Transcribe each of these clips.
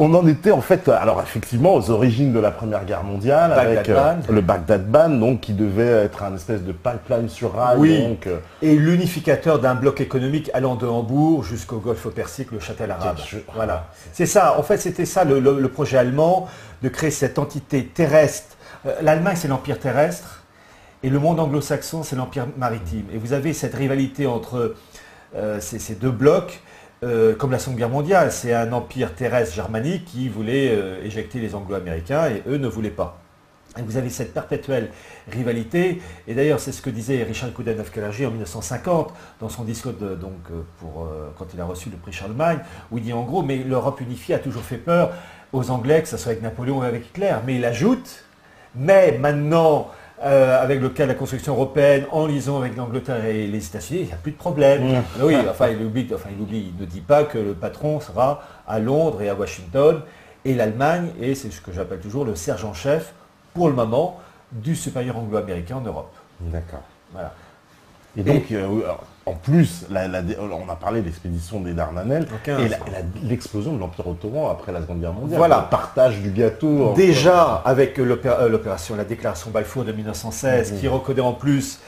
On en était en fait, alors effectivement, aux origines de la Première Guerre mondiale, avec le Baghdad Ban, donc qui devait être un espèce de pipeline sur rail. Oui, donc, et l'unificateur d'un bloc économique allant de Hambourg jusqu'au Golfe Persique, le Châtel arabe. Voilà. C'est ça, en fait, c'était ça le projet allemand, de créer cette entité terrestre. L'Allemagne, c'est l'empire terrestre, et le monde anglo-saxon, c'est l'empire maritime. Et vous avez cette rivalité entre ces deux blocs. Comme la Seconde Guerre mondiale, c'est un empire terrestre germanique qui voulait éjecter les Anglo-Américains et eux ne voulaient pas. Et vous avez cette perpétuelle rivalité, et d'ailleurs c'est ce que disait Richard Coudenhove-Kalergi en 1950 dans son discours quand il a reçu le prix Charlemagne, où il dit en gros, mais l'Europe unifiée a toujours fait peur aux Anglais, que ce soit avec Napoléon ou avec Hitler, mais il ajoute, mais maintenant, avec le cas de la construction européenne, en liaison avec l'Angleterre et les États-Unis, il n'y a plus de problème. Oui, il ne dit pas que le patron sera à Londres et à Washington, et l'Allemagne, et c'est ce que j'appelle toujours le sergent-chef, pour le moment, du supérieur anglo-américain en Europe. D'accord. Voilà. Et donc, en plus, on a parlé de l'expédition des Dardanelles et l'explosion de l'Empire ottoman après la Seconde Guerre mondiale. Voilà. Le partage du gâteau. Déjà, avec la déclaration Balfour de 1916, qui reconnaît en plus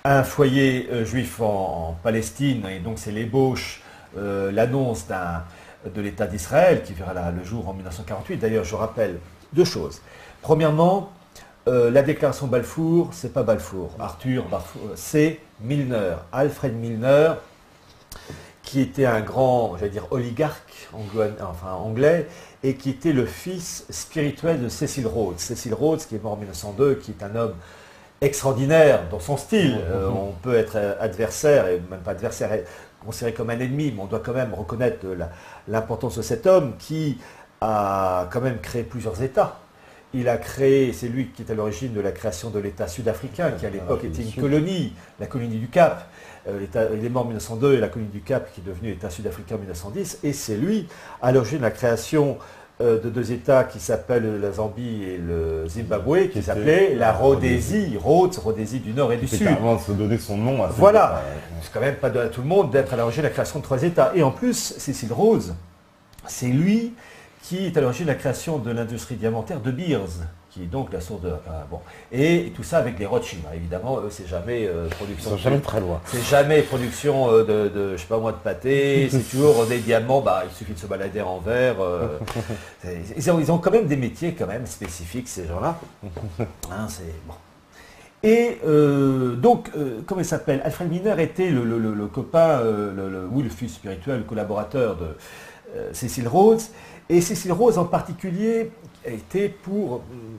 un foyer juif en Palestine, et donc c'est l'ébauche, l'annonce de l'État d'Israël, qui verra le jour en 1948. D'ailleurs, je rappelle deux choses. Premièrement, la déclaration Balfour, c'est pas Balfour, c'est Milner, Alfred Milner, qui était un grand, j'allais dire, oligarque anglais, et qui était le fils spirituel de Cecil Rhodes. Cecil Rhodes, qui est mort en 1902, qui est un homme extraordinaire dans son style. On peut être adversaire, et même pas adversaire, considéré comme un ennemi, mais on doit quand même reconnaître l'importance de cet homme qui a quand même créé plusieurs États. Il a créé, c'est lui qui est à l'origine de la création de l'État sud-africain, qui à l'époque était une colonie, la colonie du Cap. Il est mort en 1902 et la colonie du Cap qui est devenue État sud-africain en 1910. Et c'est lui à l'origine de la création de deux États qui s'appellent la Zambie et le Zimbabwe, qui s'appelaient la Rhodésie, Rhodésie du Nord et du Sud. Avant de se donner son nom à ce voilà, c'est quand même pas à tout le monde d'être à l'origine de la création de trois États. Et en plus, Cecil Rhodes, c'est lui qui est à l'origine de la création de l'industrie diamantaire de Beers, qui est donc la source de... Et tout ça avec les Rothschild, évidemment, eux, c'est jamais production... Ils sont jamais très loin. C'est jamais production je sais pas moi, de pâté, c'est toujours des diamants, il suffit de se balader en verre. Ils ont quand même des métiers quand même spécifiques, ces gens-là. C'est bon. Et donc, comment il s'appelle, Alfred Milner était le copain, le fils spirituel, le collaborateur de Cecil Rhodes. Et Cecil Rhodes en particulier était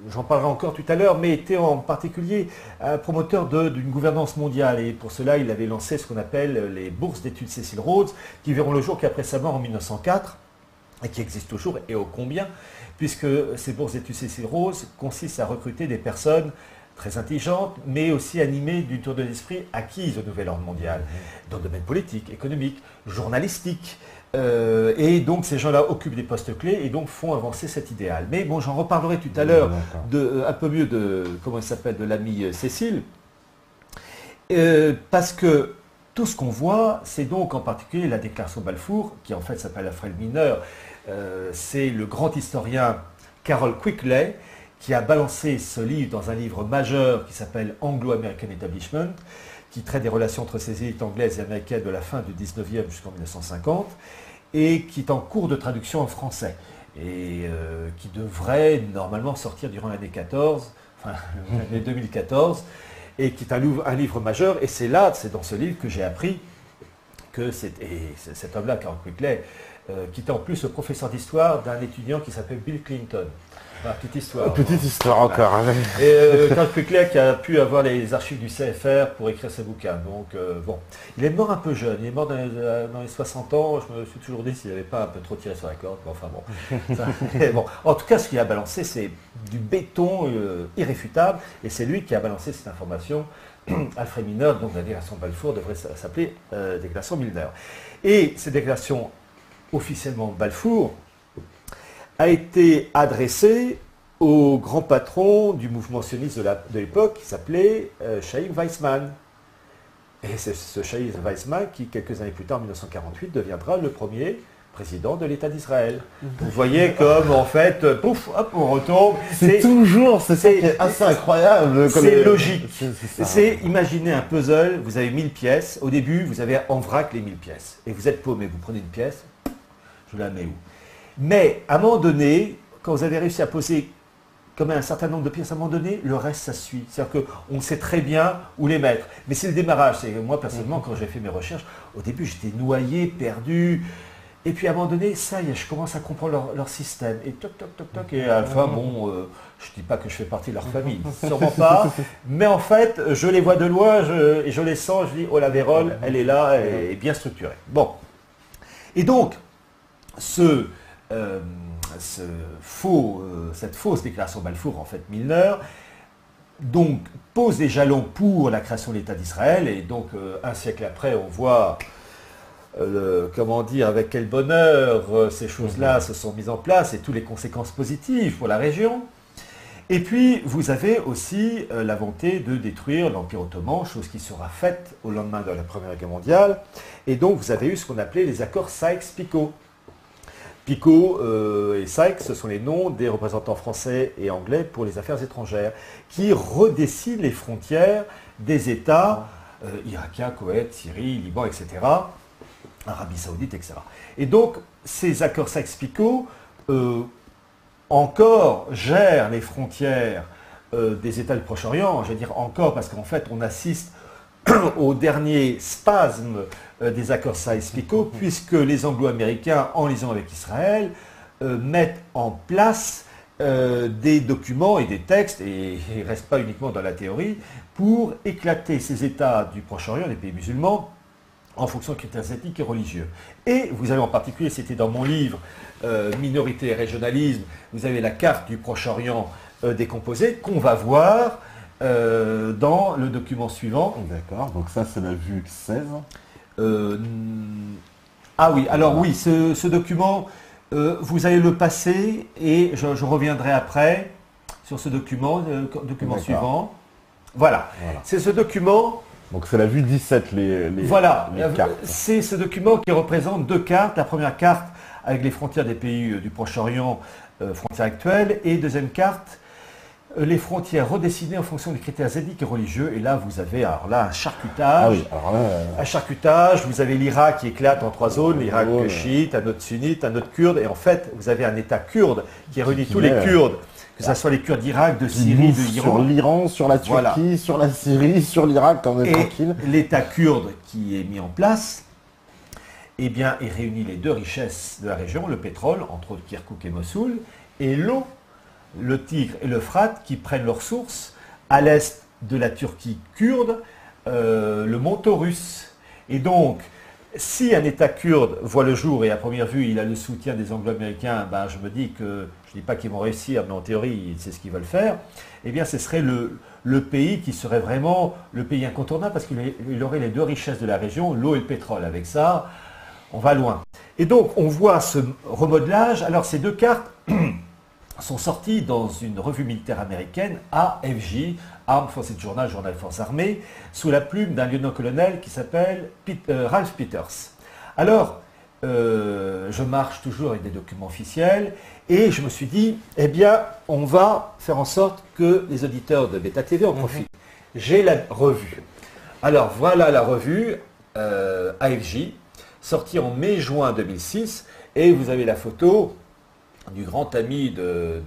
j'en parlerai encore tout à l'heure, mais était en particulier un promoteur d'une gouvernance mondiale. Et pour cela, il avait lancé ce qu'on appelle les bourses d'études Cecil Rhodes, qui verront le jour qu'après sa mort en 1904, et qui existent toujours, et ô combien, puisque ces bourses d'études Cecil Rhodes consistent à recruter des personnes très intelligentes, mais aussi animées d'une tour de l'esprit acquise au nouvel ordre mondial, dans le domaine politique, économique, journalistique. Et donc ces gens-là occupent des postes clés et donc font avancer cet idéal. Mais bon, j'en reparlerai tout à l'heure un peu mieux de l'ami Cécile, parce que tout ce qu'on voit, c'est donc en particulier la déclaration Balfour, qui en fait s'appelle Alfred Milner. C'est le grand historien Carroll Quigley qui a balancé ce livre dans un livre majeur qui s'appelle Anglo-American Establishment, qui traite des relations entre ces élites anglaises et américaines de la fin du 19e jusqu'en 1950, et qui est en cours de traduction en français, et qui devrait normalement sortir durant l'année 2014, et qui est un livre majeur, et c'est dans ce livre que j'ai appris que cet homme-là, Carroll Quigley, qui était en plus le professeur d'histoire d'un étudiant qui s'appelle Bill Clinton. Petite histoire. Petite histoire encore. Et Carroll Quigley qui a pu avoir les archives du CFR pour écrire ses bouquins. Donc bon, il est mort un peu jeune. Il est mort dans les 60 ans. Je me suis toujours dit s'il n'avait pas un peu trop tiré sur la corde. Enfin bon. Bon. En tout cas, ce qu'il a balancé, c'est du béton irréfutable. Et c'est lui qui a balancé cette information. Alfred Milner, donc la déclaration Balfour devrait s'appeler déclaration Milner. Et cette déclaration officiellement Balfour a été adressé au grand patron du mouvement sioniste de l'époque qui s'appelait Chaim Weizmann. Et c'est ce Chaim Weizmann qui, quelques années plus tard, en 1948, deviendra le premier président de l'État d'Israël. Vous voyez comme en fait, pouf, hop, on retombe. C'est ça qui est assez incroyable. C'est logique. C'est imaginer un puzzle, vous avez 1000 pièces, au début vous avez en vrac les 1000 pièces. Et vous êtes paumé, vous prenez une pièce, je la mets où? Mais à un moment donné, quand vous avez réussi à poser comme un certain nombre de pièces, à un moment donné, le reste ça suit. C'est-à-dire qu'on sait très bien où les mettre. Mais c'est le démarrage. Moi personnellement, quand j'ai fait mes recherches, au début j'étais noyé, perdu. Et puis à un moment donné, ça y est, je commence à comprendre leur système. Et toc, toc, toc, toc. Et à la fin, bon, je ne dis pas que je fais partie de leur famille, sûrement pas. Mais en fait, je les vois de loin et je les sens. Je dis, oh la vérole, elle est là, elle est bien structurée. Bon. Et donc, cette fausse déclaration Balfour, en fait, Milner, donc, pose des jalons pour la création de l'État d'Israël. Et donc, un siècle après, on voit... comment dire, avec quel bonheur ces choses-là se sont mises en place et toutes les conséquences positives pour la région. Et puis, vous avez aussi la volonté de détruire l'Empire ottoman, chose qui sera faite au lendemain de la Première Guerre mondiale. Et donc, vous avez eu ce qu'on appelait les accords Sykes-Picot. Picot et Sykes, ce sont les noms des représentants français et anglais pour les affaires étrangères, qui redessinent les frontières des États irakiens, Koweït, Syrie, Liban, etc., Arabie Saoudite, etc. Et donc, ces accords Sykes-Picot encore gèrent les frontières des États du Proche-Orient. Je veux dire encore parce qu'en fait, on assiste au dernier spasme des accords Sykes-Picot, puisque les Anglo-Américains, en liaison avec Israël, mettent en place des documents et des textes, et ils ne restent pas uniquement dans la théorie, pour éclater ces États du Proche-Orient, les pays musulmans, en fonction de critères ethniques et religieux. Et vous avez en particulier, c'était dans mon livre Minorité et régionalisme, vous avez la carte du Proche-Orient décomposée qu'on va voir dans le document suivant. D'accord, donc ça c'est la vue 16. Ah oui, alors oui, ce document, vous allez le passer et je reviendrai après sur ce document suivant. Voilà. C'est ce document... Donc c'est la vue 17, les cartes. C'est ce document qui représente deux cartes. La première carte avec les frontières des pays du Proche-Orient, frontières actuelles, et deuxième carte, les frontières redessinées en fonction des critères ethniques et religieux. Et là, vous avez alors là, un charcutage. Ah oui, alors là, un charcutage, vous avez l'Irak qui éclate en trois zones, l'Irak chiite, un autre sunnite, un autre kurde, et en fait, vous avez un État kurde qui réunit tous les Kurdes. Que ce soit les Kurdes d'Irak, de Syrie, de l'Iran. Sur l'Iran, sur la Turquie, sur la Syrie, sur l'Irak, on est tranquille. L'État kurde qui est mis en place, eh bien, il réunit les deux richesses de la région, le pétrole, entre autres Kirkouk et Mossoul, et l'eau, le Tigre et l'Euphrate, qui prennent leur source à l'est de la Turquie kurde, le mont Taurus. Et donc, si un État kurde voit le jour et à première vue il a le soutien des Anglo-Américains, ben, je me dis que, je ne dis pas qu'ils vont réussir, mais en théorie c'est ce qu'ils veulent faire, eh bien ce serait le pays qui serait vraiment le pays incontournable parce qu'il aurait les deux richesses de la région, l'eau et le pétrole. Avec ça, on va loin. Et donc on voit ce remodelage. Alors ces deux cartes sont sorties dans une revue militaire américaine, AFJ, Armed Forces Journal, Journal Forces Armées, sous la plume d'un lieutenant-colonel qui s'appelle Ralph Peters. Alors, je marche toujours avec des documents officiels et je me suis dit, eh bien, on va faire en sorte que les auditeurs de Beta TV en profitent. J'ai la revue. Alors, voilà la revue AFJ, sortie en mai-juin 2006, et vous avez la photo du grand ami de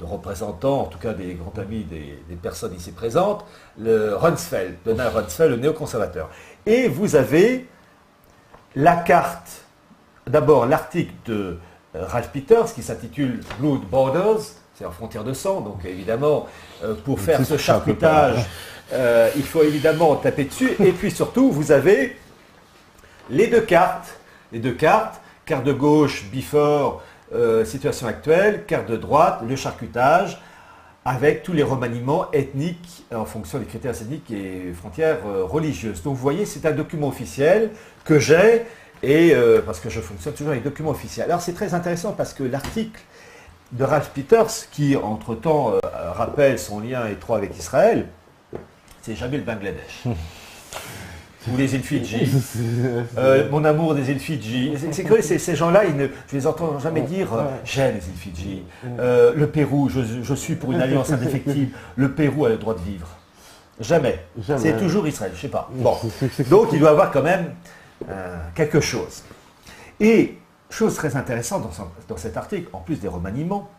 représentants, en tout cas des grands amis des personnes ici présentes, le Rumsfeld, Donald Rumsfeld, le néoconservateur. Et vous avez la carte, d'abord l'article de Ralph Peters qui s'intitule Blood Borders, c'est en frontière de sang, donc évidemment, pour faire ce charcutage, il faut évidemment taper dessus. Et puis surtout, vous avez les deux cartes, carte de gauche, before, situation actuelle, carte de droite, le charcutage, avec tous les remaniements ethniques en fonction des critères ethniques et frontières religieuses. Donc vous voyez, c'est un document officiel que j'ai, et parce que je fonctionne toujours avec des documents officiels. Alors c'est très intéressant parce que l'article de Ralph Peters, qui entre-temps rappelle son lien étroit avec Israël, c'est jamais le Bangladesh. ou les îles Fidji. Mon amour des îles Fidji. C'est que ces gens-là, je les entends jamais dire j'aime les îles Fidji. Le Pérou, je suis pour une alliance indéfectible. Le Pérou a le droit de vivre. Jamais. C'est toujours Israël, je sais pas. Bon. Donc il doit y avoir quand même quelque chose. Et chose très intéressante dans cet article, en plus des remaniements,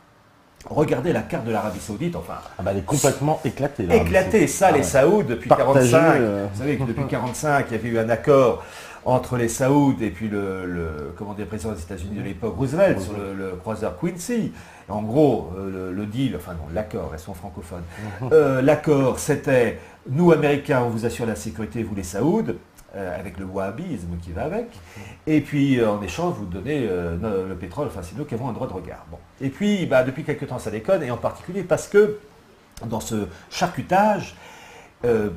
regardez la carte de l'Arabie Saoudite, enfin... Ah bah elle est complètement éclatée. Éclatée, ça, les Saouds, depuis 1945. Vous savez que depuis 1945, il y avait eu un accord entre les Saouds et puis le président des États-Unis de l'époque, Roosevelt, sur le croiseur Quincy. En gros, le deal, enfin non, l'accord, elles sont francophones. L'accord, c'était, nous, Américains, on vous assure la sécurité, vous les Saouds, avec le wahhabisme qui va avec. Et puis, en échange, vous donnez le pétrole, enfin, c'est nous qui avons un droit de regard. Bon. Et puis, depuis quelques temps, ça déconne, et en particulier parce que, dans ce charcutage,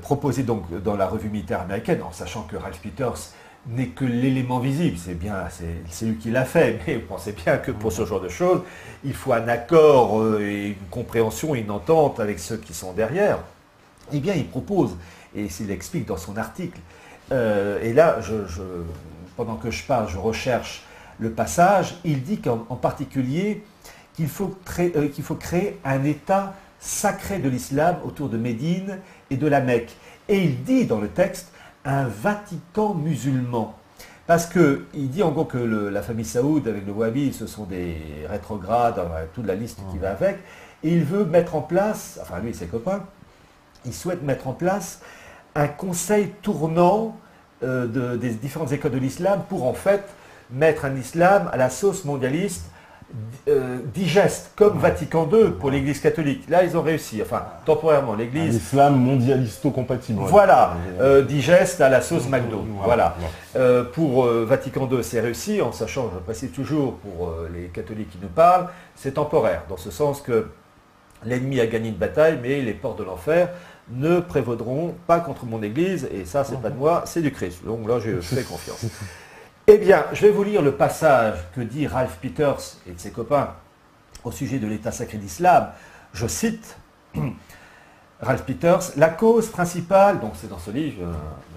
proposé donc dans la revue militaire américaine, en sachant que Ralph Peters n'est que l'élément visible, c'est lui qui l'a fait, mais vous pensez bien que pour ce genre de choses, il faut un accord et une compréhension, une entente avec ceux qui sont derrière. Eh bien, il propose, et s'il explique dans son article, et là, pendant que je parle, je recherche le passage, il dit qu'en particulier qu'il faut créer un État sacré de l'islam autour de Médine et de la Mecque. Et il dit dans le texte un Vatican musulman. Parce qu'il dit en gros que la famille Saoud avec le Wahhabi, ce sont des rétrogrades, toute la liste qui va avec. Et il veut mettre en place, enfin lui et ses copains, il souhaite mettre en place un conseil tournant des différentes écoles de l'islam pour en fait mettre un islam à la sauce mondialiste digeste, comme Vatican II pour l'Église catholique. Là, ils ont réussi, enfin, temporairement, l'Église... L'islam mondialisto-compatible. Voilà, digeste à la sauce McDo. Voilà. Pour Vatican II, c'est réussi, en sachant, je précise toujours, pour les catholiques qui nous parlent, c'est temporaire, dans ce sens que l'ennemi a gagné une bataille, mais les portes de l'enfer ne prévaudront pas contre mon Église, et ça, c'est pas de moi, c'est du Christ. Donc là, je fais confiance. Eh bien, je vais vous lire le passage que dit Ralph Peters et de ses copains au sujet de l'État sacré d'Islam. Je cite Ralph Peters, la cause principale, donc c'est dans ce livre,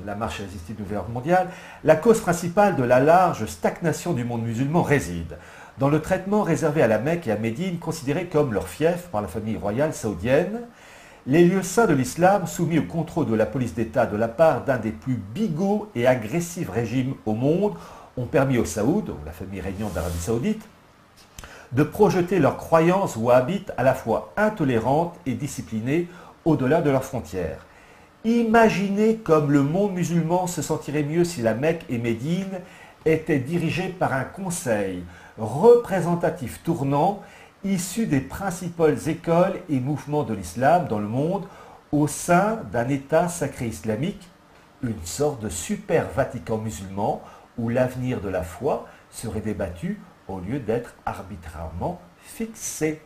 La marche irrésistible du gouvernement mondial, la cause principale de la large stagnation du monde musulman réside dans le traitement réservé à la Mecque et à Médine, considérés comme leur fief par la famille royale saoudienne. Les lieux saints de l'islam, soumis au contrôle de la police d'État de la part d'un des plus bigots et agressifs régimes au monde, ont permis aux Saouds, la famille régnante d'Arabie Saoudite, de projeter leurs croyances wahhabites à la fois intolérantes et disciplinées au-delà de leurs frontières. Imaginez comme le monde musulman se sentirait mieux si la Mecque et Médine étaient dirigées par un conseil représentatif tournant issu des principales écoles et mouvements de l'islam dans le monde au sein d'un État sacré islamique, une sorte de super Vatican musulman où l'avenir de la foi serait débattu au lieu d'être arbitrairement fixé.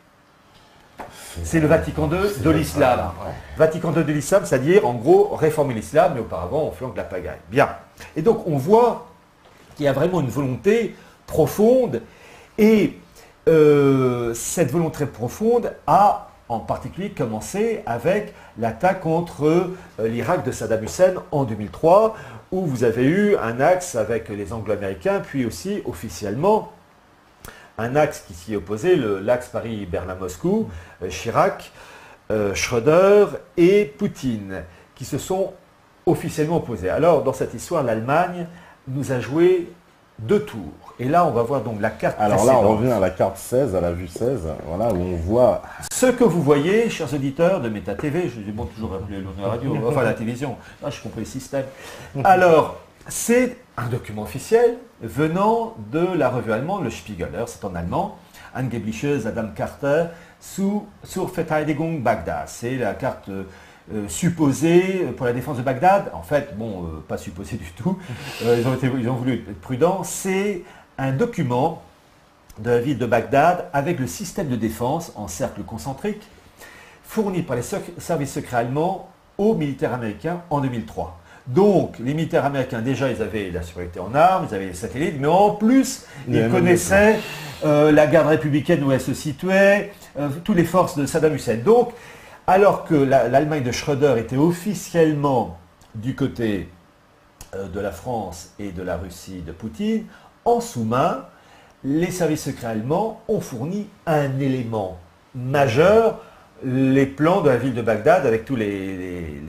C'est le Vatican II de l'islam. Vatican II de l'islam, c'est-à-dire en gros réformer l'islam, mais auparavant on flanque la pagaille. Bien. Et donc on voit qu'il y a vraiment une volonté profonde, et cette volonté profonde a en particulier commencé avec l'attaque contre l'Irak de Saddam Hussein en 2003, où vous avez eu un axe avec les Anglo-Américains, puis aussi officiellement un axe qui s'y opposait, l'axe Paris-Berlin-Moscou, Chirac, Schröder et Poutine, qui se sont officiellement opposés. Alors, dans cette histoire, l'Allemagne nous a joué 2 tours. Et là, on va voir donc la carte Alors précédente. là, on revient à la carte 16, à la vue 16, voilà, où on voit... Ce que vous voyez, chers auditeurs de Méta TV, je dis bon, toujours appeler la radio, enfin la télévision, là, je comprends le système. Alors, c'est un document officiel venant de la revue allemande, le Spiegeler, c'est en allemand, Angebliches Adam Carter, zur Verteidigung Bagdad. C'est la carte supposée pour la défense de Bagdad. En fait, bon, pas supposée du tout, ils ont voulu être prudents. C'est un document de la ville de Bagdad avec le système de défense en cercle concentrique fourni par les services secrets allemands aux militaires américains en 2003. Donc, les militaires américains, déjà, ils avaient la sécurité en armes, ils avaient les satellites, mais en plus, ils connaissaient la garde républicaine où elle se situait, toutes les forces de Saddam Hussein. Donc, alors que l'Allemagne de Schröder était officiellement du côté de la France et de la Russie de Poutine, en sous-main, les services secrets allemands ont fourni un élément majeur, les plans de la ville de Bagdad avec tous les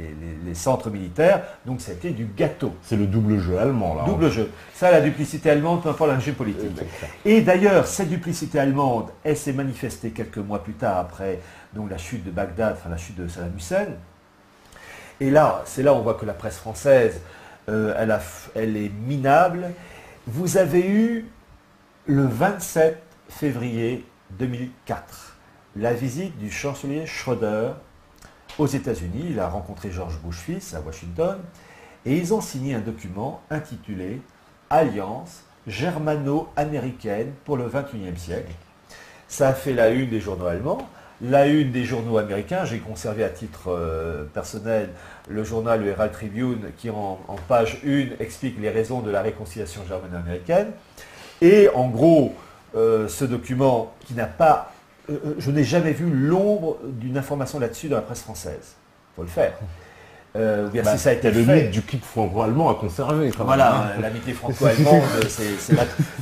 centres militaires. Donc c'était du gâteau. C'est le double jeu allemand là. Double jeu. Ça, la duplicité allemande, peu importe l'enjeu politique. Et d'ailleurs, cette duplicité allemande, elle s'est manifestée quelques mois plus tard après donc, la chute de Bagdad, enfin la chute de Saddam Hussein. Et là, c'est là où on voit que la presse française, elle est minable. Vous avez eu le 27 février 2004 la visite du chancelier Schröder aux États-Unis. Il a rencontré George Bush fils à Washington et ils ont signé un document intitulé Alliance germano-américaine pour le XXIe siècle. Ça a fait la une des journaux allemands, la une des journaux américains. J'ai conservé à titre personnel le journal le Herald Tribune qui en page 1 explique les raisons de la réconciliation germano-américaine. Et en gros, ce document qui n'a pas... je n'ai jamais vu l'ombre d'une information là-dessus dans la presse française. Il faut le faire. Si ça a été le mythe du clic franco-allemand à conserver. Voilà, l'amitié franco-allemande, c'est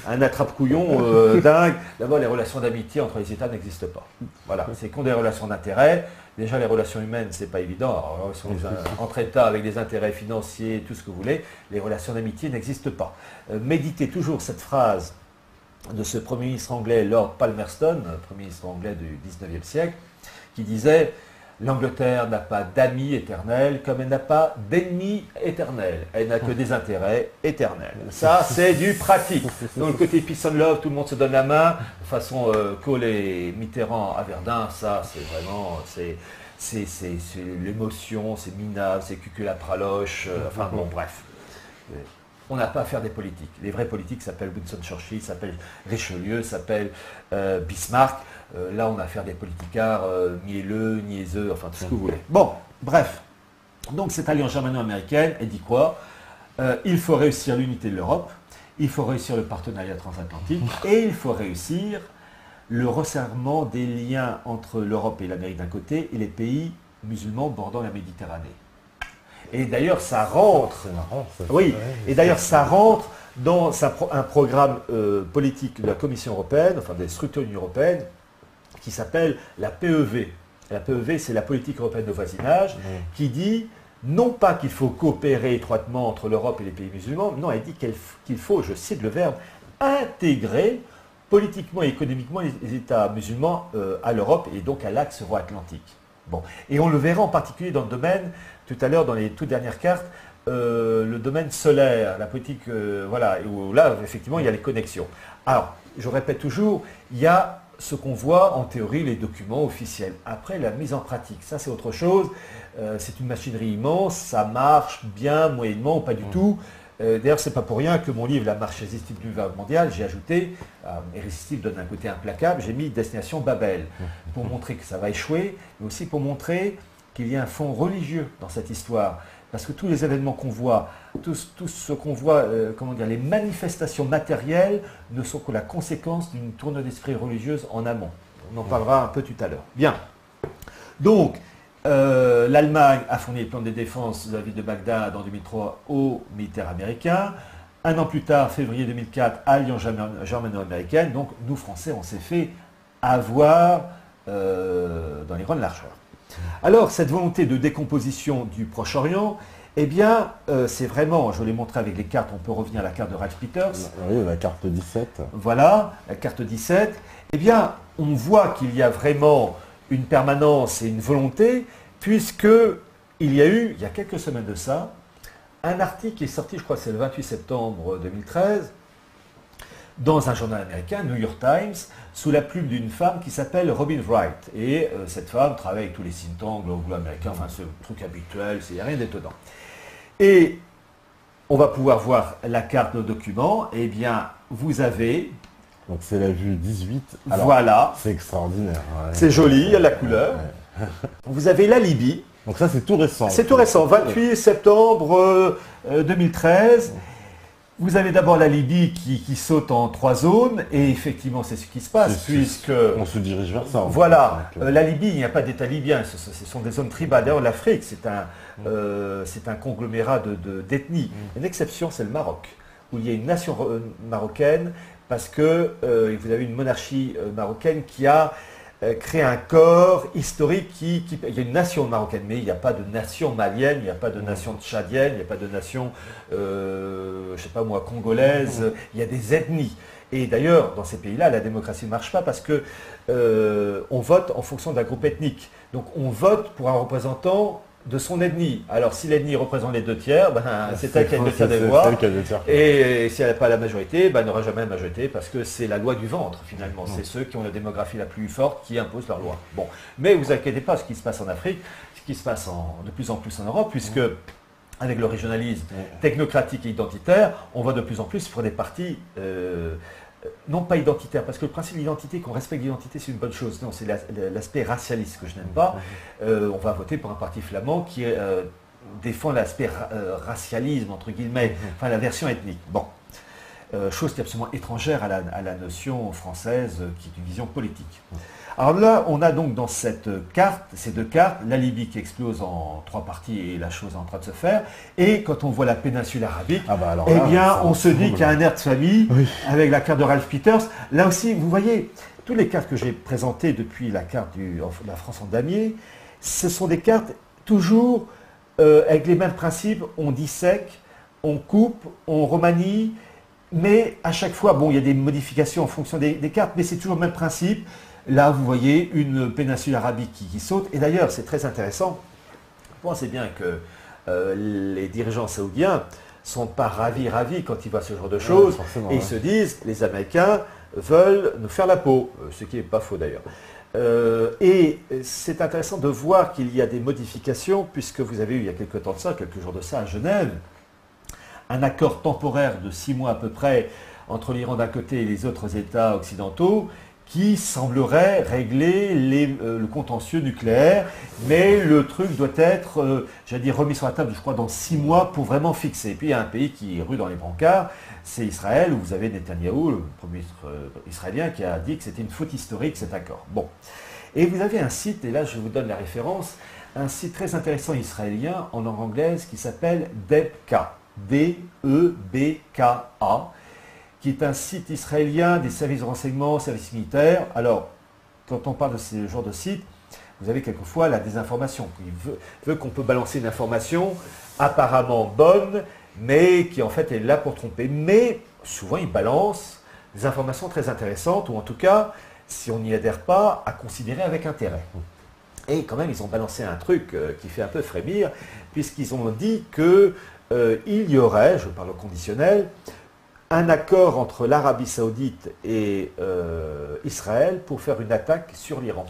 un attrape-couillon dingue. D'abord, les relations d'amitié entre les États n'existent pas. Voilà, c'est qu'on des relations d'intérêt. Déjà, les relations humaines, c'est pas évident. Alors, entre États avec des intérêts financiers, tout ce que vous voulez, les relations d'amitié n'existent pas. Méditez toujours cette phrase de ce Premier ministre anglais, Lord Palmerston, Premier ministre anglais du XIXe siècle, qui disait « L'Angleterre n'a pas d'amis éternels comme elle n'a pas d'ennemis éternels. Elle n'a que des intérêts éternels. » Ça, c'est du pratique. Donc le côté peace and love, tout le monde se donne la main, de façon Kohl et Mitterrand à Verdun, ça, c'est vraiment... c'est l'émotion, c'est minable, c'est cuculapraloche, enfin bon, bref. On n'a pas à faire des politiques. Les vrais politiques s'appellent Winston Churchill, s'appellent Richelieu, s'appellent Bismarck. Là, on a à faire des politicards mielleux, niaiseux, enfin tout ce que vous voulez. Bon, bref. Donc cette alliance germano-américaine, elle dit quoi? Il faut réussir l'unité de l'Europe, il faut réussir le partenariat transatlantique et il faut réussir le resserrement des liens entre l'Europe et l'Amérique d'un côté et les pays musulmans bordant la Méditerranée. Et d'ailleurs, ça rentre. C'est marrant, ça. Oui. Et d'ailleurs, ça rentre dans un programme politique de la Commission européenne, enfin des structures de l'Union européenne, qui s'appelle la PEV. La PEV, c'est la politique européenne de voisinage, qui dit non pas qu'il faut coopérer étroitement entre l'Europe et les pays musulmans, non, elle dit qu'il faut, je cite le verbe, intégrer politiquement et économiquement les États musulmans à l'Europe et donc à l'axe euro-atlantique. Bon. Et on le verra en particulier dans le domaine, tout à l'heure dans les toutes dernières cartes, le domaine solaire, la politique, voilà, où là, effectivement, il y a les connexions. Alors, je répète toujours, il y a ce qu'on voit en théorie, les documents officiels. Après, la mise en pratique, ça c'est autre chose. C'est une machinerie immense, ça marche bien, moyennement, ou pas du tout. D'ailleurs, c'est pas pour rien que mon livre, La marche irrésistible du l'univers mondial, j'ai ajouté, irrésistible donne un côté implacable, j'ai mis Destination Babel, pour montrer que ça va échouer, mais aussi pour montrer qu'il y a un fond religieux dans cette histoire. Parce que tous les événements qu'on voit, tout ce qu'on voit, comment dire, les manifestations matérielles ne sont que la conséquence d'une tournure d'esprit religieuse en amont. On en parlera un peu tout à l'heure. Bien. Donc, l'Allemagne a fourni les plans de défense de la ville de Bagdad en 2003 aux militaires américains. Un an plus tard, février 2004, alliance germano-américaine. Donc, nous, Français, on s'est fait avoir dans les grandes largeurs. Alors, cette volonté de décomposition du Proche-Orient, eh bien, c'est vraiment, je l'ai montré avec les cartes, on peut revenir à la carte de Ralph Peters. Oui, la carte 17. Voilà, la carte 17. Eh bien, on voit qu'il y a vraiment une permanence et une volonté, puisqu'il y a eu, il y a quelques semaines de ça, un article qui est sorti, je crois que c'est le 28 septembre 2013, dans un journal américain, New York Times, sous la plume d'une femme qui s'appelle Robin Wright. Et cette femme travaille avec tous les think tanks anglo-américains, enfin c'est un truc habituel, il n'y a rien d'étonnant. Et on va pouvoir voir la carte de document. Eh bien, vous avez... Donc c'est la vue 18. Alors, voilà. C'est extraordinaire. Ouais. C'est joli, il y a la couleur. Ouais. Vous avez la Libye. Donc ça c'est tout récent. C'est tout récent, 28 septembre 2013. Vous avez d'abord la Libye qui saute en 3 zones, et effectivement c'est ce qui se passe, puisque... On se dirige vers ça. Voilà, la Libye, il n'y a pas d'État libyen, ce sont des zones tribales. D'ailleurs l'Afrique, c'est un conglomérat d'ethnies. Une exception, c'est le Maroc, où il y a une nation marocaine, parce que vous avez une monarchie marocaine qui a créé un corps historique il y a une nation marocaine, mais il n'y a pas de nation malienne, il n'y a pas de nation tchadienne, il n'y a pas de nation, je ne sais pas moi, congolaise, il y a des ethnies. Et d'ailleurs, dans ces pays-là, la démocratie ne marche pas parce que on vote en fonction d'un groupe ethnique. Donc on vote pour un représentant de son ethnie. Alors si l'ethnie représente les 2 tiers, c'est elle qui a le 2 tiers des voix. Et si elle n'a pas la majorité, elle n'aura jamais la majorité parce que c'est la loi du ventre finalement. C'est ceux qui ont la démographie la plus forte qui imposent leur loi. Bon, mais vous inquiétez pas, ce qui se passe en Afrique, ce qui se passe de plus en plus en Europe, puisque avec le régionalisme technocratique et identitaire, on va de plus en plus pour des partis non pas identitaires, parce que le principe de l'identité, qu'on respecte l'identité, c'est une bonne chose. Non, c'est l'aspect racialiste que je n'aime pas. On va voter pour un parti flamand qui défend l'aspect racialisme, entre guillemets, enfin la version ethnique. Bon, chose qui est absolument étrangère à la notion française, qui est une vision politique. Alors là, on a donc dans ces 2 cartes, la Libye qui explose en 3 parties et la chose est en train de se faire. Et quand on voit la péninsule arabique, on se dit qu'il y a un air de famille avec la carte de Ralph Peters. Là aussi, vous voyez, toutes les cartes que j'ai présentées depuis la carte de la France en damier, ce sont des cartes toujours avec les mêmes principes. On dissèque, on coupe, on remanie, mais à chaque fois, bon, il y a des modifications en fonction des cartes, mais c'est toujours le même principe. Là, vous voyez une péninsule arabique qui saute. Et d'ailleurs, c'est très intéressant. Vous pensez bien que les dirigeants saoudiens ne sont pas ravis quand ils voient ce genre de choses. Et ils se disent, les Américains veulent nous faire la peau. Ce qui n'est pas faux d'ailleurs. Et c'est intéressant de voir qu'il y a des modifications, puisque vous avez eu il y a quelques temps de ça, quelques jours de ça, à Genève, un accord temporaire de 6 mois à peu près entre l'Iran d'un côté et les autres États occidentaux, qui semblerait régler le contentieux nucléaire, mais le truc doit être, remis sur la table, je crois, dans 6 mois pour vraiment fixer. Et puis il y a un pays qui est rue dans les brancards, c'est Israël, où vous avez Netanyahou, le Premier ministre israélien, qui a dit que c'était une faute historique cet accord. Bon. Et vous avez un site, et là je vous donne la référence, un site très intéressant israélien en langue anglaise qui s'appelle Debka, D-E-B-K-A, qui est un site israélien des services de renseignement, services militaires. Alors, quand on parle de ce genre de site, vous avez quelquefois la désinformation. Il veut qu'on peut balancer une information apparemment bonne, mais qui en fait est là pour tromper. Mais souvent, il balance des informations très intéressantes, ou en tout cas, si on n'y adhère pas, à considérer avec intérêt. Et quand même, ils ont balancé un truc qui fait un peu frémir, puisqu'ils ont dit qu'il y aurait, je parle au conditionnel, un accord entre l'Arabie Saoudite et Israël pour faire une attaque sur l'Iran.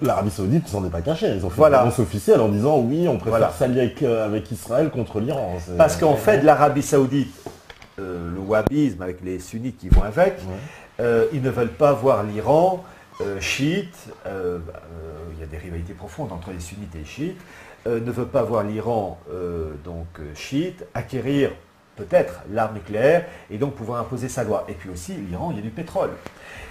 L'Arabie Saoudite ne s'en est pas cachée. Ils ont fait une annonce officielle en disant oui, on préfère s'allier avec Israël contre l'Iran. Parce qu'en fait, l'Arabie Saoudite, le wahhabisme avec les sunnites qui vont avec, ils ne veulent pas voir l'Iran chiite. Il y a des rivalités profondes entre les sunnites et les chiites. Ne veut pas voir l'Iran chiite acquérir peut-être l'arme nucléaire et donc pouvoir imposer sa loi. Et puis aussi, l'Iran, il y a du pétrole.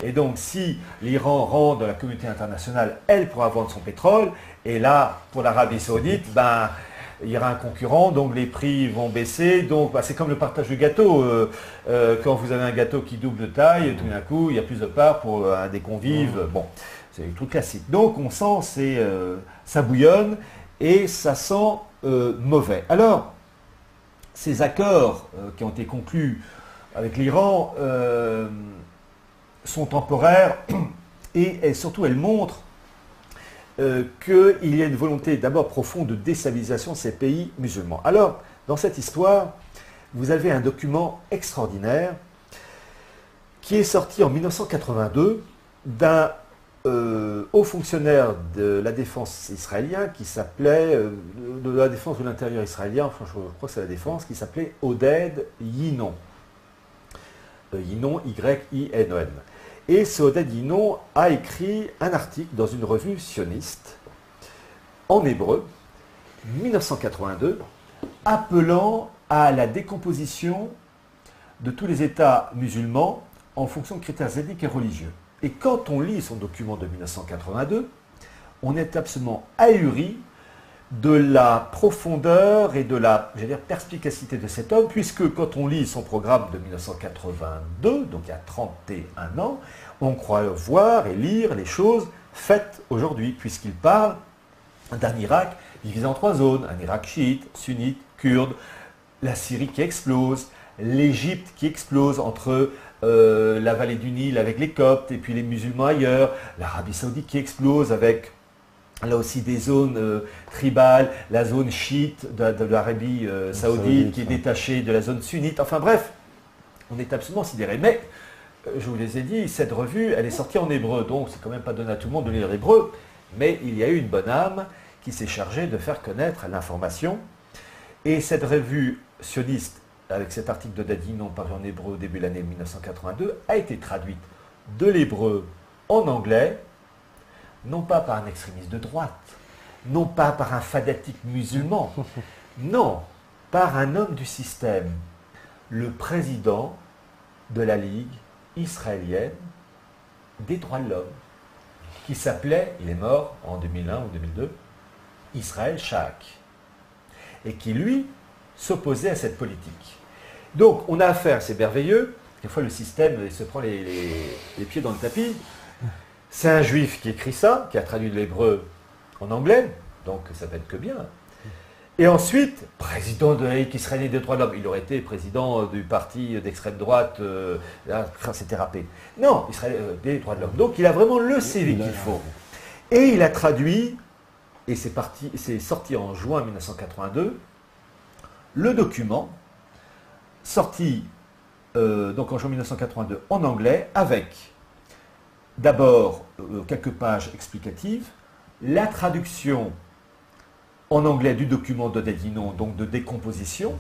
Et donc, si l'Iran rentre dans la communauté internationale, elle pourra vendre son pétrole. Et là, pour l'Arabie Saoudite, il y aura un concurrent, donc les prix vont baisser. Donc, c'est comme le partage du gâteau. Quand vous avez un gâteau qui double de taille, tout d'un coup, il y a plus de part pour un des convives. Bon, c'est le truc classique. Donc, on sent, ça bouillonne et ça sent mauvais. Alors, ces accords qui ont été conclus avec l'Iran sont temporaires et surtout elles montrent qu'il y a une volonté d'abord profonde de déstabilisation de ces pays musulmans. Alors, dans cette histoire, vous avez un document extraordinaire qui est sorti en 1982 d'un haut fonctionnaire de la défense israélien qui s'appelait, de la défense de l'intérieur israélien, enfin je crois que c'est la défense, qui s'appelait Oded Yinon. Yinon, Y-I-N-O-N. Et ce Oded Yinon a écrit un article dans une revue sioniste, en hébreu, 1982, appelant à la décomposition de tous les États musulmans en fonction de critères ethniques et religieux. Et quand on lit son document de 1982, on est absolument ahuri de la profondeur et de la perspicacité de cet homme, puisque quand on lit son programme de 1982, donc il y a 31 ans, on croit voir et lire les choses faites aujourd'hui, puisqu'il parle d'un Irak divisé en 3 zones, un Irak chiite, sunnite, kurde, la Syrie qui explose, l'Égypte qui explose entre la vallée du Nil avec les Coptes et puis les musulmans ailleurs, l'Arabie Saoudite qui explose avec là aussi des zones tribales, la zone chiite de l'Arabie Saoudite qui est détachée de la zone sunnite. Enfin bref, on est absolument sidéré. Mais, je vous les ai dit, cette revue, elle est sortie en hébreu, donc c'est quand même pas donné à tout le monde de lire l'hébreu, mais il y a eu une bonne âme qui s'est chargée de faire connaître l'information. Et cette revue sioniste, avec cet article de Dadinon paru en hébreu au début de l'année 1982, a été traduite de l'hébreu en anglais, non pas par un extrémiste de droite, non pas par un fanatique musulman, non, par un homme du système, le président de la Ligue israélienne des droits de l'homme, qui s'appelait, il est mort en 2001 ou 2002, Israël Shaak, et qui, lui, s'opposait à cette politique. Donc, on a affaire, c'est merveilleux, des fois le système se prend les pieds dans le tapis. C'est un juif qui écrit ça, qui a traduit de l'hébreu en anglais, donc ça peut être que bien. Et ensuite, président de la Ligue israélienne des droits de l'homme, il aurait été président du parti d'extrême droite, là, c'était râpé. Non, Israël des droits de l'homme. Donc il a vraiment le CV qu'il faut. Et il a traduit, et c'est sorti en juin 1982, le document, sorti donc en juin 1982 en anglais, avec d'abord quelques pages explicatives, la traduction en anglais du document de Dadinon, donc de décomposition,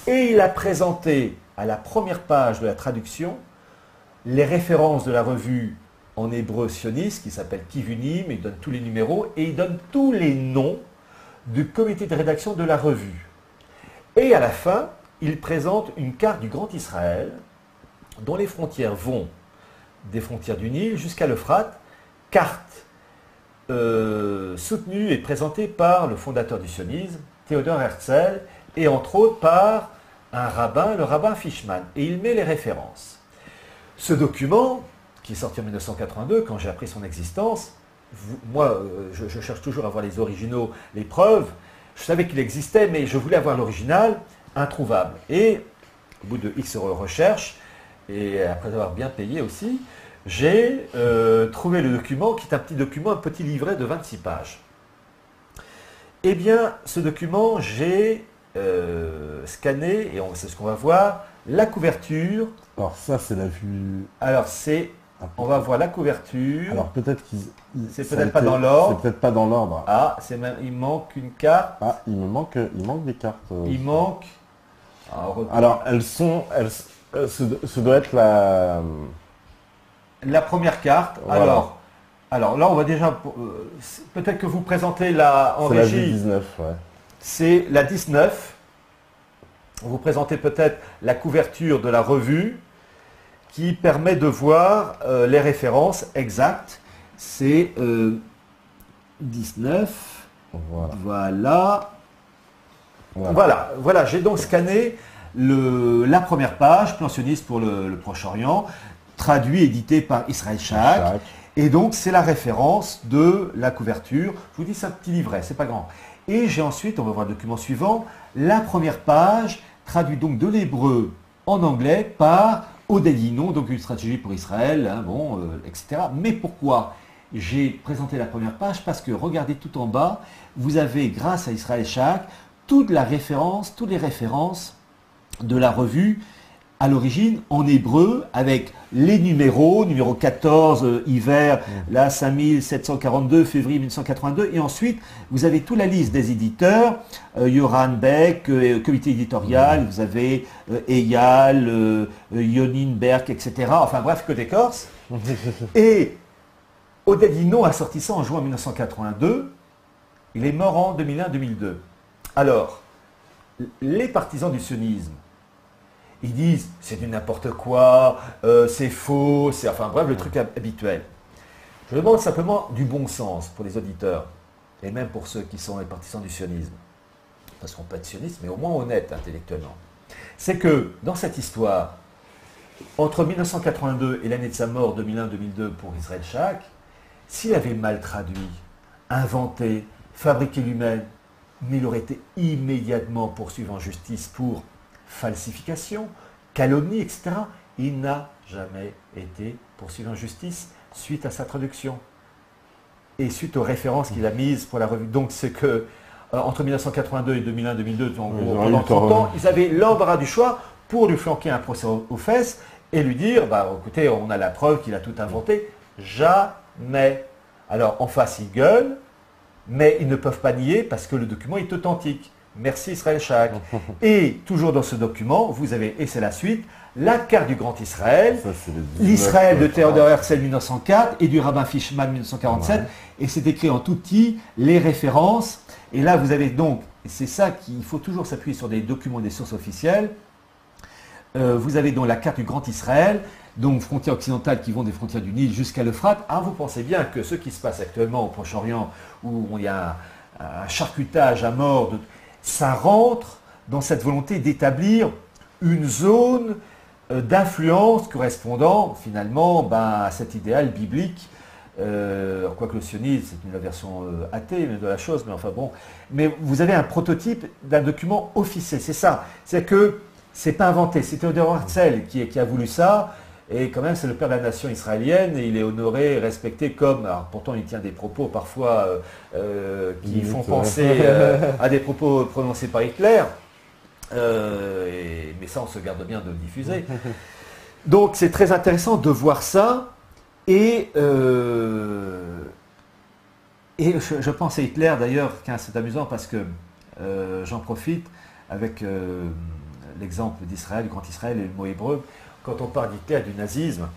et il a présenté à la première page de la traduction les références de la revue en hébreu sioniste qui s'appelle Kivunim, il donne tous les numéros et il donne tous les noms du comité de rédaction de la revue. Et à la fin, il présente une carte du Grand Israël dont les frontières vont des frontières du Nil jusqu'à l'Euphrate, carte soutenue et présentée par le fondateur du sionisme, Théodore Herzl, et entre autres par un rabbin, le rabbin Fishman. Et il met les références. Ce document, qui est sorti en 1982, quand j'ai appris son existence, moi, je cherche toujours à voir les originaux, les preuves. Je savais qu'il existait, mais je voulais avoir l'original, introuvable. Et au bout de X recherches, et après avoir bien payé aussi, j'ai trouvé le document, qui est un petit document, un petit livret de 26 pages. Eh bien, ce document, j'ai scanné, et c'est ce qu'on va voir, la couverture. Alors ça, c'est la vue... Alors on va voir la couverture. Alors peut-être qu'ils... C'est peut-être pas dans l'ordre. C'est peut-être pas dans l'ordre. Ah, il manque une carte. Ah, il manque des cartes. Il manque... Alors, ce doit être la première carte. Voilà. Alors là, on va déjà... peut-être que vous présentez la en régie. C'est la 19, ouais. C'est la 19. Vous présentez peut-être la couverture de la revue qui permet de voir les références exactes. C'est 19. Voilà. J'ai donc scanné la première page, plan sioniste pour le Proche-Orient, traduit, édité par Israël Shaak. Et donc, c'est la référence de la couverture. Je vous dis, c'est un petit livret, c'est pas grand. Et j'ai ensuite, on va voir le document suivant, la première page, traduite donc de l'hébreu en anglais par Dadinon, donc une stratégie pour Israël, hein, etc. Mais pourquoi j'ai présenté la première page? Parce que, regardez tout en bas, vous avez, grâce à Israël Shaak, toutes les références de la revue à l'origine en hébreu avec les numéros, numéro 14, hiver, là 5742, février 1982, et ensuite vous avez toute la liste des éditeurs, Yoran Beck, comité éditorial, vous avez Eyal, Yonin Berk, etc. Enfin bref, que des Corses. Et Dadinon a sorti ça en juin 1982, il est mort en 2001-2002. Alors, les partisans du sionisme, ils disent c'est du n'importe quoi, c'est faux, c'est enfin bref, le truc habituel. Je demande simplement du bon sens pour les auditeurs, et même pour ceux qui sont les partisans du sionisme, parce qu'on peut être sioniste, mais au moins honnête intellectuellement. C'est que dans cette histoire, entre 1982 et l'année de sa mort, 2001-2002, pour Israël Shach, s'il avait mal traduit, inventé, fabriqué lui-même, mais il aurait été immédiatement poursuivi en justice pour falsification, calomnie, etc. Il n'a jamais été poursuivi en justice suite à sa traduction et suite aux références qu'il a mises pour la revue. Donc c'est que entre 1982 et 2001-2002, en gros, pendant 30 ans, ils avaient l'embarras du choix pour lui flanquer un procès aux fesses et lui dire, bah écoutez, on a la preuve qu'il a tout inventé. Jamais. Alors en face, ils gueulent, mais ils ne peuvent pas nier parce que le document est authentique. Merci Israël Shach. Et toujours dans ce document, vous avez, et c'est la suite, la carte du Grand Israël, l'Israël de Theodor Herzl 1904 et du rabbin Fishman 1947, et c'est écrit en tout petit, les références. Et là, vous avez donc, et c'est ça qu'il faut toujours s'appuyer sur des documents, des sources officielles, vous avez donc la carte du Grand Israël, donc frontières occidentales qui vont des frontières du Nil jusqu'à l'Euphrate. Ah, vous pensez bien que ce qui se passe actuellement au Proche-Orient, où il y a un charcutage à mort, ça rentre dans cette volonté d'établir une zone d'influence correspondant finalement à cet idéal biblique. Quoique le sionisme, c'est une version athée de la chose, mais enfin bon. Mais vous avez un prototype d'un document officiel, c'est ça. C'est que c'est pas inventé, c'est Theodor Herzl qui a voulu ça, et quand même c'est le père de la nation israélienne, et il est honoré et respecté comme, alors pourtant il tient des propos parfois qui font penser à des propos prononcés par Hitler, mais ça on se garde bien de le diffuser. Donc c'est très intéressant de voir ça. Et je pense à Hitler d'ailleurs, c'est amusant parce que j'en profite avec l'exemple d'Israël, du Grand Israël et le mot hébreu. Quand on parle d'Hitler, du nazisme,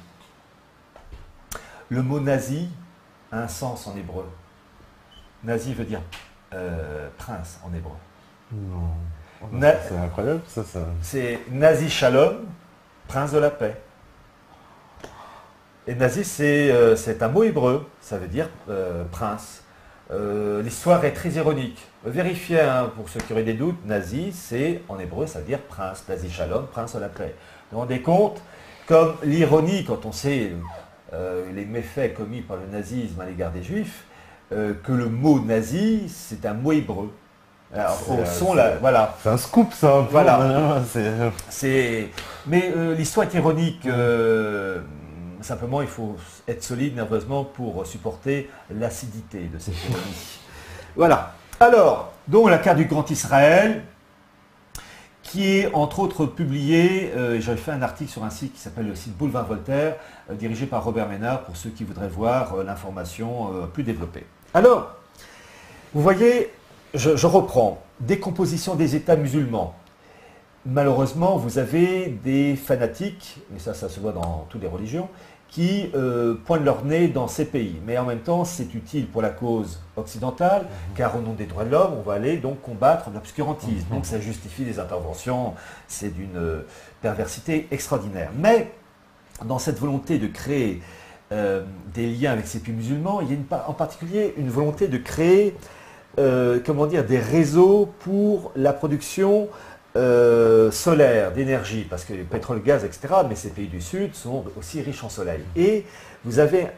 le mot nazi a un sens en hébreu. Nazi veut dire prince en hébreu. Non. C'est incroyable ça. C'est Nazi Shalom, prince de la paix. Et nazi, c'est un mot hébreu, ça veut dire prince. L'histoire est très ironique. Vérifiez, pour ceux qui auraient des doutes, nazi, c'est en hébreu, ça veut dire prince. Nazi Shalom, prince de la paix. Vous vous rendez compte, comme l'ironie, quand on sait les méfaits commis par le nazisme à l'égard des juifs, que le mot nazi, c'est un mot hébreu. Alors, voilà. C'est un scoop, ça. Un peu. Voilà. Mais l'histoire est ironique. Simplement, il faut être solide nerveusement pour supporter l'acidité de cette ironie. Voilà. Alors, donc la carte du Grand Israël, qui est entre autres publiée, j'avais fait un article sur un site qui s'appelle le site Boulevard Voltaire, dirigé par Robert Ménard, pour ceux qui voudraient voir l'information plus développée. Alors, vous voyez, je reprends, décomposition des États musulmans. Malheureusement, vous avez des fanatiques, et ça se voit dans toutes les religions, qui pointent leur nez dans ces pays. Mais en même temps, c'est utile pour la cause occidentale, car au nom des droits de l'homme, on va aller donc combattre l'obscurantisme. Donc ça justifie des interventions, c'est d'une perversité extraordinaire. Mais dans cette volonté de créer des liens avec ces pays musulmans, il y a en particulier une volonté de créer des réseaux pour la production solaire, d'énergie, parce que le pétrole, gaz, etc., mais ces pays du Sud sont aussi riches en soleil. Et vous avez,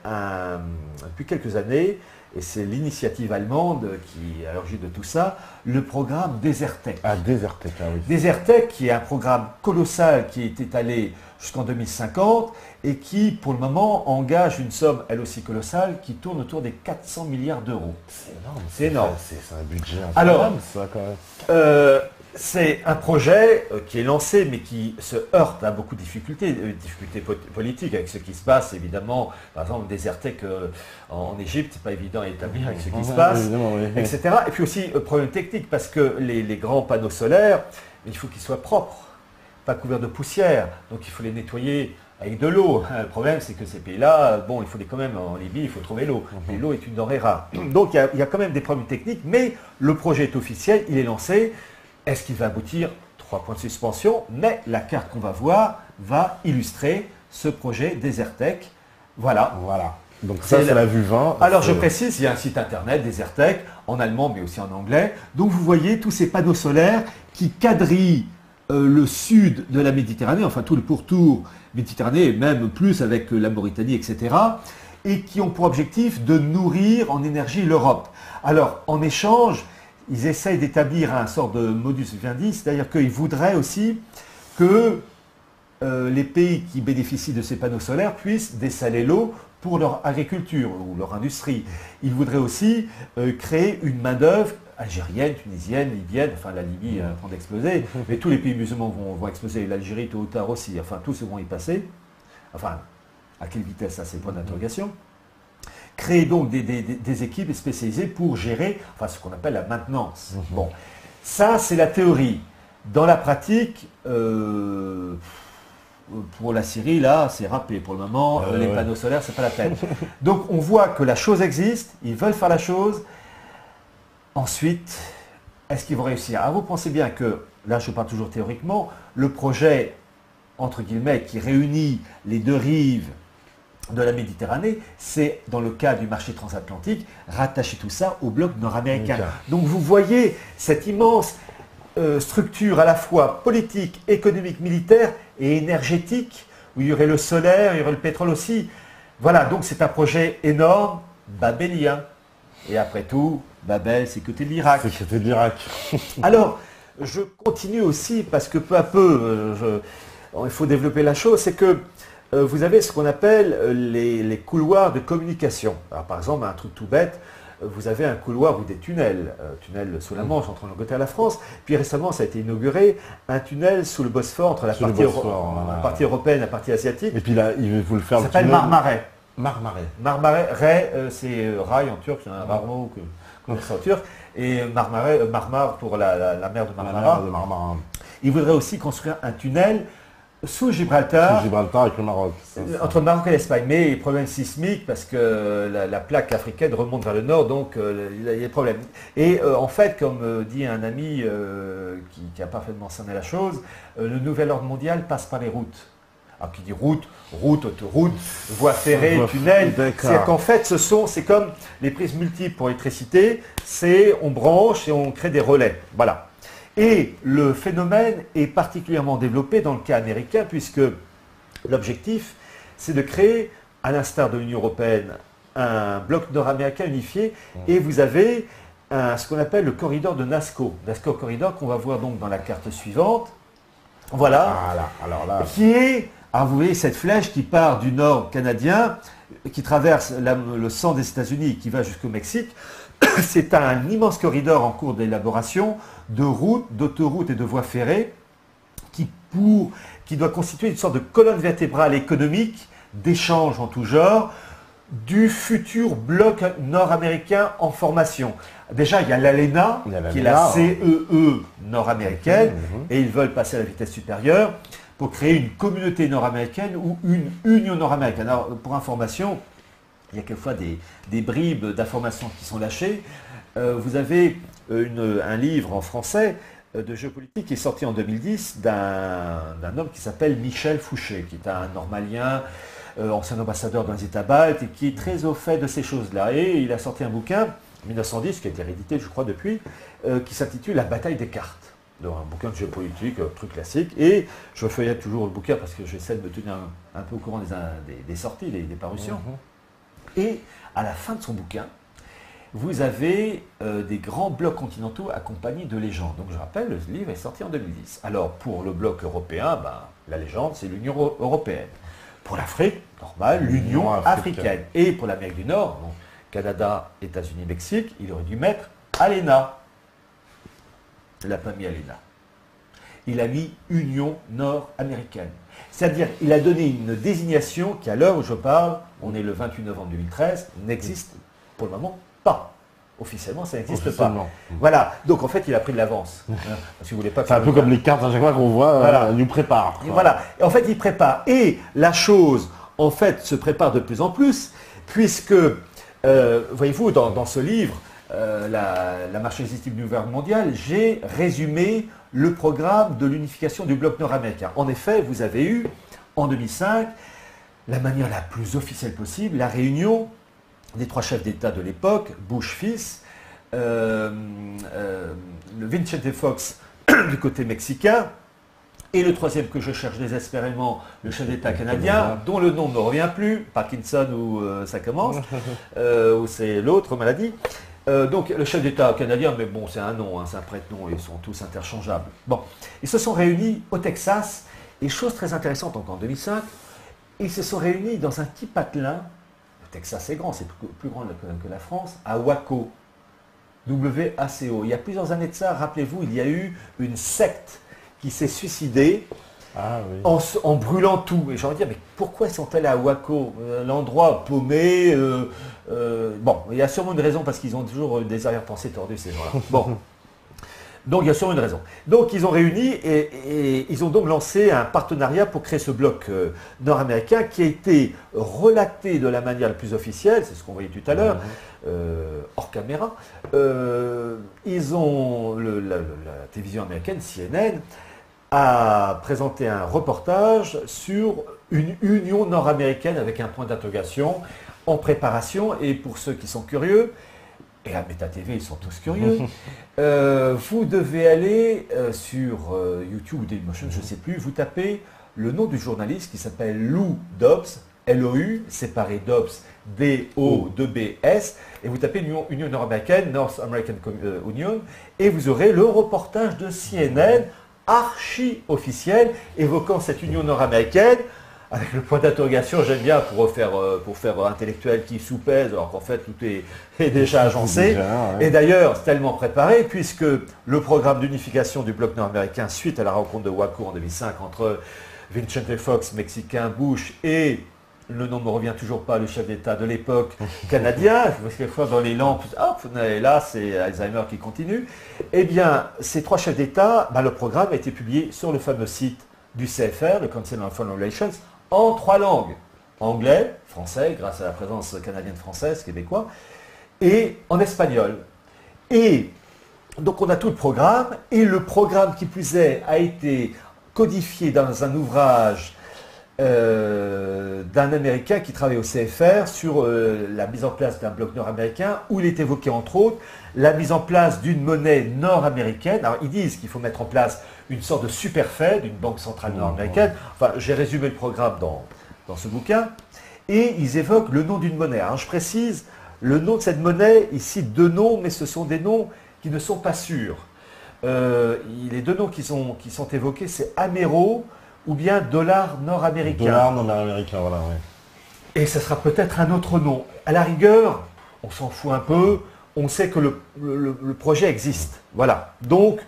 depuis quelques années, et c'est l'initiative allemande qui est à l'origine de tout ça, le programme Desertec. Ah, Desertec, ah oui. Desertec, qui est un programme colossal qui est étalé jusqu'en 2050 et qui, pour le moment, engage une somme, elle aussi colossale, qui tourne autour des 400 milliards d'euros. C'est énorme. C'est énorme. C'est un budget incroyable, alors, ça, quand même. C'est un projet qui est lancé mais qui se heurte à beaucoup de difficultés politiques avec ce qui se passe évidemment. Par exemple, Desertec en Égypte, c'est pas évident à établir avec ce qui se passe, oui. etc. Et puis aussi problème technique parce que les grands panneaux solaires, il faut qu'ils soient propres, pas couverts de poussière, donc il faut les nettoyer avec de l'eau. Le problème, c'est que ces pays-là, bon, il faut quand même, en Libye, il faut trouver l'eau. Et l'eau est une denrée rare. Donc il y a quand même des problèmes techniques, mais le projet est officiel, il est lancé. Est-ce qu'il va aboutir? 3 points de suspension, mais la carte qu'on va voir va illustrer ce projet Desertec. Voilà. Voilà. Donc ça, c'est la vue 20. Alors je précise, il y a un site internet, Desertec, en allemand mais aussi en anglais. Donc vous voyez tous ces panneaux solaires qui quadrillent le sud de la Méditerranée, enfin tout le pourtour Méditerranée, et même plus avec la Mauritanie, etc. Et qui ont pour objectif de nourrir en énergie l'Europe. Alors en échange, ils essayent d'établir un sort de modus vivendi, c'est-à-dire qu'ils voudraient aussi que les pays qui bénéficient de ces panneaux solaires puissent dessaler l'eau pour leur agriculture ou leur industrie. Ils voudraient aussi créer une main-d'œuvre algérienne, tunisienne, libyenne, enfin la Libye est en train d'exploser, mais tous les pays musulmans vont exploser, l'Algérie tôt ou tard aussi, enfin tous vont y passer. Enfin, à quelle vitesse, ça c'est point d'interrogation. Créer donc des équipes spécialisées pour gérer enfin, ce qu'on appelle la maintenance. Bon, ça c'est la théorie. Dans la pratique, pour la Syrie, là, c'est râpé pour le moment, les panneaux solaires, c'est pas la peine. Donc on voit que la chose existe, ils veulent faire la chose. Ensuite, est-ce qu'ils vont réussir? Alors vous pensez bien que, là je parle toujours théoriquement, le projet, entre guillemets, qui réunit les deux rives de la Méditerranée, c'est dans le cas du marché transatlantique, rattacher tout ça au bloc nord-américain. Donc vous voyez cette immense structure à la fois politique, économique, militaire et énergétique, où il y aurait le solaire, il y aurait le pétrole aussi. Voilà, donc c'est un projet énorme, babélien. Et après tout, Babel, c'est côté de l'Irak. C'est côté de l'Irak. Alors, je continue aussi, parce que peu à peu, il faut développer la chose, c'est que vous avez ce qu'on appelle les couloirs de communication. Alors, par exemple, un truc tout bête, vous avez un couloir ou des tunnels, tunnel sous la Manche entre l'Angleterre et la France. Puis récemment, ça a été inauguré, un tunnel sous le Bosphore entre la partie européenne et la partie asiatique. Et puis là, il veut le faire. Ça s'appelle Marmarais. Marmarais, c'est rail en turc, c'est un rare mot qu'on dit en turc. Et Marmar pour la mer de Marmara. Il voudrait aussi construire un tunnel sous Gibraltar. Sous Gibraltar avec le Maroc. Entre le Maroc et l'Espagne. Mais problème sismique parce que la plaque africaine remonte vers le nord, donc il y a des problèmes. Et en fait, comme dit un ami qui a parfaitement cerné la chose, le nouvel ordre mondial passe par les routes. Alors qui dit route, autoroute, voie ferrée, tunnel. C'est qu'en fait, c'est comme les prises multiples pour l'électricité, on branche et on crée des relais. Voilà. Et le phénomène est particulièrement développé dans le cas américain, puisque l'objectif, c'est de créer, à l'instar de l'Union européenne, un bloc nord-américain unifié, et vous avez ce qu'on appelle le corridor de Nazca. Nazca Corridor, qu'on va voir donc dans la carte suivante. Voilà. Alors là. Qui est... Alors vous voyez cette flèche qui part du nord canadien, qui traverse le centre des États-Unis et qui va jusqu'au Mexique. C'est un immense corridor en cours d'élaboration de routes, d'autoroutes et de voies ferrées qui doit constituer une sorte de colonne vertébrale économique d'échanges en tout genre du futur bloc nord-américain en formation. Déjà, il y a l'ALENA, qui est la CEE nord-américaine, et ils veulent passer à la vitesse supérieure pour créer une communauté nord-américaine ou une union nord-américaine. Alors, pour information, il y a quelquefois des bribes d'informations qui sont lâchées. Vous avez un livre en français de géopolitique qui est sorti en 2010 d'un homme qui s'appelle Michel Fouché, qui est un normalien, ancien ambassadeur dans les États baltes et qui est très au fait de ces choses-là. Et il a sorti un bouquin, 1910, qui a été réédité, je crois, depuis, qui s'intitule La bataille des cartes. Donc, un bouquin de géopolitique, truc classique. Et je feuillette toujours le bouquin parce que j'essaie de me tenir un peu au courant des sorties, des parutions. Et à la fin de son bouquin, vous avez des grands blocs continentaux accompagnés de légendes. Donc je rappelle, le livre est sorti en 2010. Alors pour le bloc européen, la légende, c'est l'Union européenne. Pour l'Afrique, normal, l'Union africaine. Et pour l'Amérique du Nord, donc Canada, États-Unis, Mexique, il aurait dû mettre ALENA. Il n'a pas mis ALENA. Il a mis Union nord-américaine. C'est-à-dire, il a donné une désignation qui, à l'heure où je parle, on est le 28 novembre 2013, n'existe pour le moment pas. Officiellement, ça n'existe pas. Voilà. Donc, en fait, il a pris de l'avance. Si vous voulez pas. C'est un peu comme les cartes à chaque fois qu'on voit, nous prépare. Voilà. Et en fait, il prépare. Et la chose, en fait, se prépare de plus en plus, puisque, voyez-vous, dans ce livre, la marche logistique du gouvernement mondial, j'ai résumé le programme de l'unification du bloc nord-américain. En effet, vous avez eu, en 2005, la manière la plus officielle possible, la réunion des 3 chefs d'État de l'époque, Bush fils, le Vicente Fox du côté mexicain, et le 3e que je cherche désespérément, le chef d'État canadien, dont le nom ne me revient plus, Parkinson ou ça commence, ou c'est l'autre maladie. Donc le chef d'État canadien, mais bon c'est un nom, hein, c'est un prête-nom, ils sont tous interchangeables. Bon, ils se sont réunis au Texas, et chose très intéressante donc en 2005, ils se sont réunis dans un petit patelin, le Texas est grand, c'est plus grand que la France, à Waco, W-A-C-O. Il y a plusieurs années de ça, rappelez-vous, il y a eu une secte qui s'est suicidée en brûlant tout. Et j'ai envie de dire, mais pourquoi sont allés à Waco, l'endroit paumé bon, il y a sûrement une raison, parce qu'ils ont toujours des arrière-pensées tordues, ces gens-là. Bon. Donc il y a sûrement une raison. Donc ils ont réuni et ils ont donc lancé un partenariat pour créer ce bloc nord-américain qui a été relaté de la manière la plus officielle, c'est ce qu'on voyait tout à l'heure, hors caméra. Ils ont, la télévision américaine, CNN, a présenté un reportage sur une union nord-américaine avec un point d'interrogation en préparation. Et pour ceux qui sont curieux, et à Méta TV, ils sont tous curieux, vous devez aller sur YouTube ou Dailymotion, je ne sais plus, vous tapez le nom du journaliste qui s'appelle Lou Dobbs, L-O-U, séparé Dobbs, D-O-2-B-S, et vous tapez Union nord-américaine, North American Union, et vous aurez le reportage de CNN, archi-officiel, évoquant cette union nord-américaine, avec le point d'interrogation, j'aime bien pour faire intellectuel qui sous-pèse, alors qu'en fait tout est déjà agencé. Et d'ailleurs, c'est tellement préparé, puisque le programme d'unification du bloc nord-américain, suite à la rencontre de Waco en 2005 entre Vicente Fox, mexicain, Bush, et le nom ne me revient toujours pas, le chef d'État de l'époque canadien, parce que quelquefois dans les lampes, hop, et là c'est Alzheimer qui continue. Eh bien, ces 3 chefs d'État, le programme a été publié sur le fameux site du CFR, le Council on Foreign Relations, en 3 langues. Anglais, français, grâce à la présence canadienne, française, québécois, et en espagnol. Et donc on a tout le programme, et le programme qui plus est a été codifié dans un ouvrage d'un Américain qui travaille au CFR sur la mise en place d'un bloc nord-américain, où il est évoqué entre autres la mise en place d'une monnaie nord-américaine. Alors ils disent qu'il faut mettre en place une sorte de super Fed, une banque centrale nord-américaine. Enfin, j'ai résumé le programme dans ce bouquin. Et ils évoquent le nom d'une monnaie. Alors je précise, le nom de cette monnaie, ils citent 2 noms, mais ce sont des noms qui ne sont pas sûrs. Les 2 noms qui sont évoqués, c'est Amero ou bien dollar nord-américain. Dollar nord-américain, voilà, oui. Et ce sera peut-être un autre nom. À la rigueur, on s'en fout un peu, on sait que le projet existe. Voilà. Donc,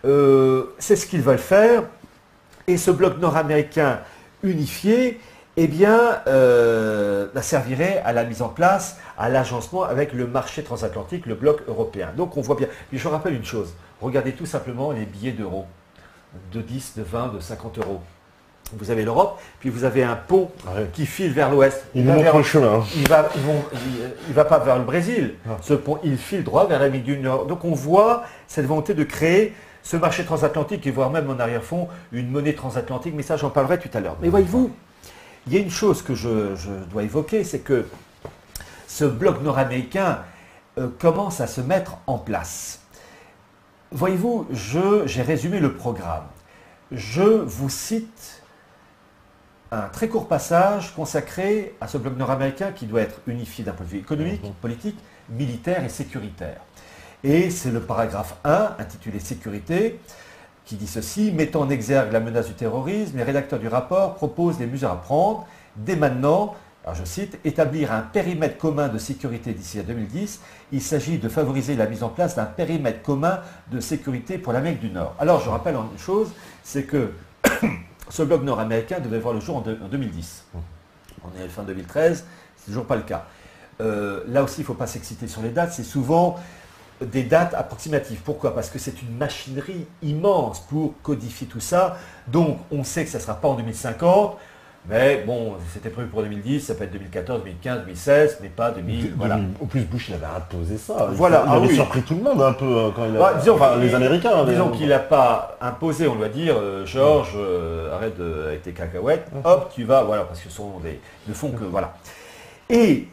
c'est ce qu'ils veulent faire. Et ce bloc nord-américain unifié, eh bien, servirait à la mise en place, à l'agencement avec le marché transatlantique, le bloc européen. Donc, on voit bien. Et je rappelle une chose. Regardez tout simplement les billets d'euros. De 10, de 20, de 50 euros. Vous avez l'Europe, puis vous avez un pont qui file vers l'ouest. Il nous montre le chemin. Il va pas vers le Brésil. Ce pont, il file droit vers l'Amérique du Nord. Donc on voit cette volonté de créer ce marché transatlantique et voire même en arrière-fond une monnaie transatlantique. Mais ça, j'en parlerai tout à l'heure. Mais voyez-vous, il y a une chose que je dois évoquer, c'est que ce bloc nord-américain commence à se mettre en place. Voyez-vous, j'ai résumé le programme. Je vous cite un très court passage consacré à ce bloc nord-américain qui doit être unifié d'un point de vue économique, politique, militaire et sécuritaire. Et c'est le paragraphe 1, intitulé « Sécurité », qui dit ceci: « Mettant en exergue la menace du terrorisme, les rédacteurs du rapport proposent des mesures à prendre dès maintenant. » Alors je cite, « Établir un périmètre commun de sécurité d'ici à 2010. Il s'agit de favoriser la mise en place d'un périmètre commun de sécurité pour l'Amérique du Nord. » Alors je rappelle une chose, c'est que ce bloc nord-américain devait voir le jour en 2010. On est fin 2013, c'est toujours pas le cas. Là aussi, il ne faut pas s'exciter sur les dates, c'est souvent des dates approximatives. Pourquoi? Parce que c'est une machinerie immense pour codifier tout ça. Donc on sait que ça ne sera pas en 2050. Mais bon, c'était prévu pour 2010, ça peut être 2014, 2015, 2016, mais pas 2000. Voilà. En plus, Bush, il avait imposé ça. Voilà. Il avait surpris tout le monde un peu quand il a... disons, les Américains. Disons qu'il n'a pas imposé, on doit dire, Georges, arrête avec tes cacahuètes, hop, tu vas, voilà, parce que ce sont ne font que, voilà. Et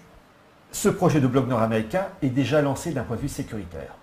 ce projet de bloc nord-américain est déjà lancé d'un point de vue sécuritaire.